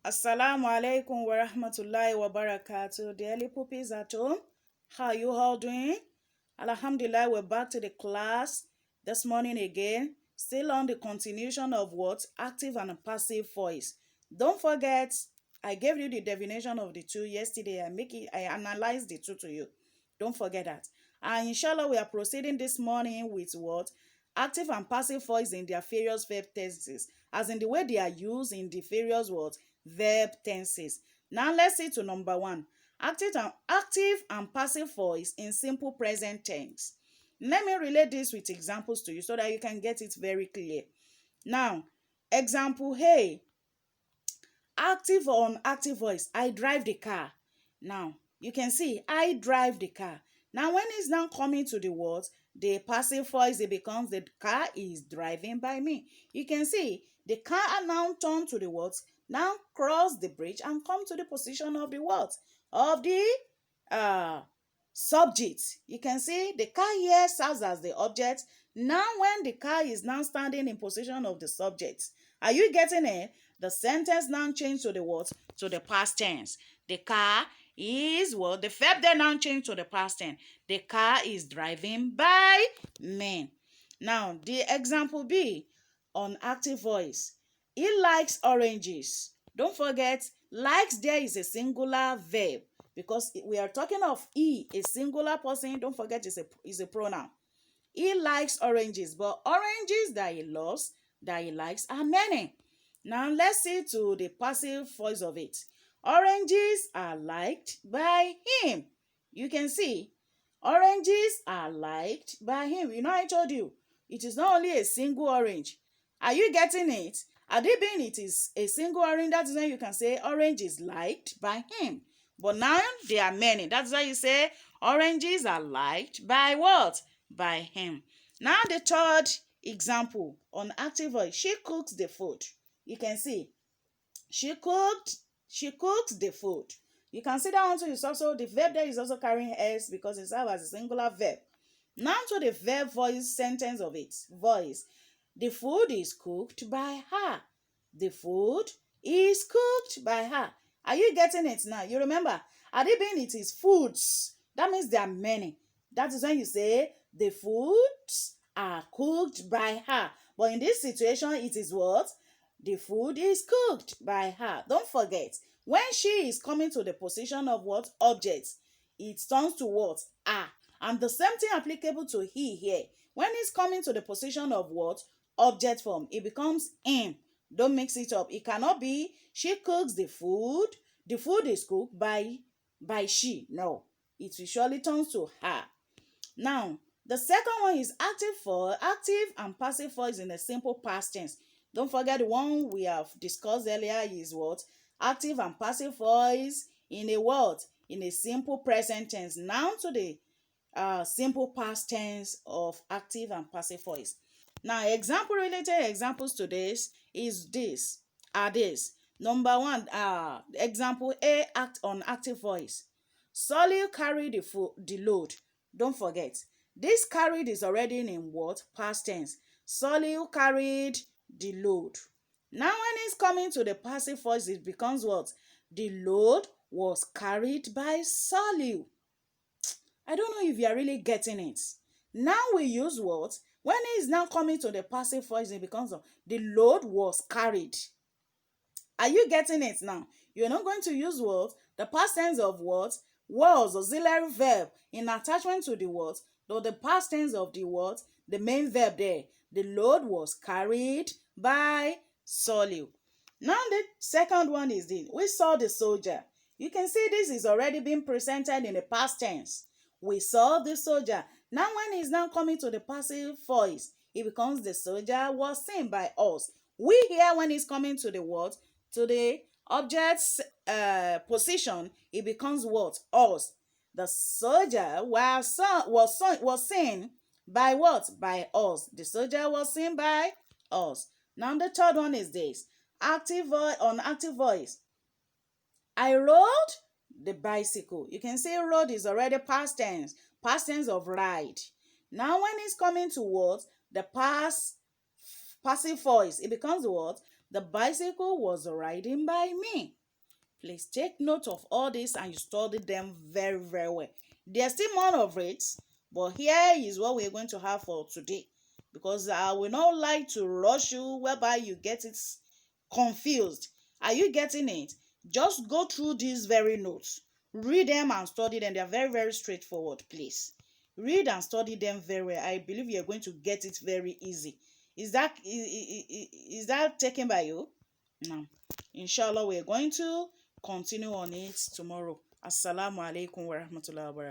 Assalamu alaikum wa rahmatullahi wa barakatuh. Dearly puppies at home, how are you all doing? Alhamdulillah, we're back to the class this morning again. Still on the continuation of what? Active and passive voice. Don't forget, I gave you the definition of the two yesterday. I analyzed the two to you. Don't forget that. And inshallah, we are proceeding this morning with what? Active and passive voice in their various verb tenses, as in the way they are used in the various what? Verb tenses. Now let's see to number one. Active and passive voice in simple present tense. Let me relate this with examples to you so that you can get it very clear. Now, example, hey, active or unactive voice, I drive the car. Now, you can see, I drive the car. Now, when it's now coming to the words, the passive voice, it becomes the car is driving by me. You can see, the car now turn to the words, now cross the bridge and come to the position of the words, of the subject. You can see, the car here serves as the object. Now, when the car is now standing in position of the subject, are you getting it? The sentence now change to the what? To the past tense. The car is what? The verb then now change to the past tense. The car is driving by me. Now, the example B on active voice. He likes oranges. Don't forget, likes there is a singular verb because we are talking of he, a singular person. Don't forget, is a pronoun. He likes oranges, but oranges that he loves, that he likes are many. Now let's see to the passive voice of it. Oranges are liked by him. You can see, oranges are liked by him. You know, I told you, it is not only a single orange. Are you getting it? Being it is a single orange, that is when you can say orange is liked by him. But now there are many. That's why you say oranges are liked by what? By him. Now the third example on active voice. She cooks the food. You can see, she cooks the food. You can see that one too is also, the verb there is also carrying s because it serves as a singular verb. Now to the verb voice sentence of it. Voice. The food is cooked by her. The food is cooked by her. Are you getting it now? You remember, being it is foods. That means there are many. That is when you say the foods are cooked by her. But in this situation, it is what? The food is cooked by her. Don't forget, when she is coming to the position of what? Objects, it turns to what? Are. And the same thing applicable to he here. When it's coming to the position of what? Object form, it becomes him. Don't mix it up. It cannot be she cooks the food is cooked by she. No, it will surely turn to her. Now, the second one is active and passive voice in a simple past tense. Don't forget the one we have discussed earlier is what? Active and passive voice in a what? In a simple present tense. Now to the simple past tense of active and passive voice. Now, related examples to this is this. Number one, example A, act on active voice. Solly carry the load. Don't forget, this carried is already in what? Past tense. Solly carried the load. Now when it's coming to the passive voice, it becomes what? The load was carried by Solly. I don't know if you are really getting it. Now we use what? When it is now coming to the passive voice, it becomes the load was carried. Are you getting it now? You're not going to use what? The past tense of what? Was auxiliary verb in attachment to the what? Though the past tense of the what? The main verb there. The load was carried by Solly. Now the second one is this. We saw the soldier. You can see this is already being presented in the past tense. We saw the soldier. Now when it's now coming to the passive voice, it becomes the soldier was seen by us. We here when it's coming to the what? To the object's position, it becomes what? Us. The soldier was seen by what? By us. The soldier was seen by us. Now the third one is this. Active voice. I rode the bicycle. You can see rode is already past tense of ride. Now when it's coming to what? The passive voice, it becomes what? The bicycle was riding by me. Please take note of all this and you study them very, very well. There's still more of it, but here is what we're going to have for today, because I will not like to rush you whereby you get it confused. Are you getting it? Just go through these very notes. Read them and study them. They are very, very straightforward, please. Read and study them very well. I believe you're going to get it very easy. Is that taken by you? No. Inshallah, we're going to continue on it tomorrow. Assalamu alaikum wa rahmatullahi wa barakatuh.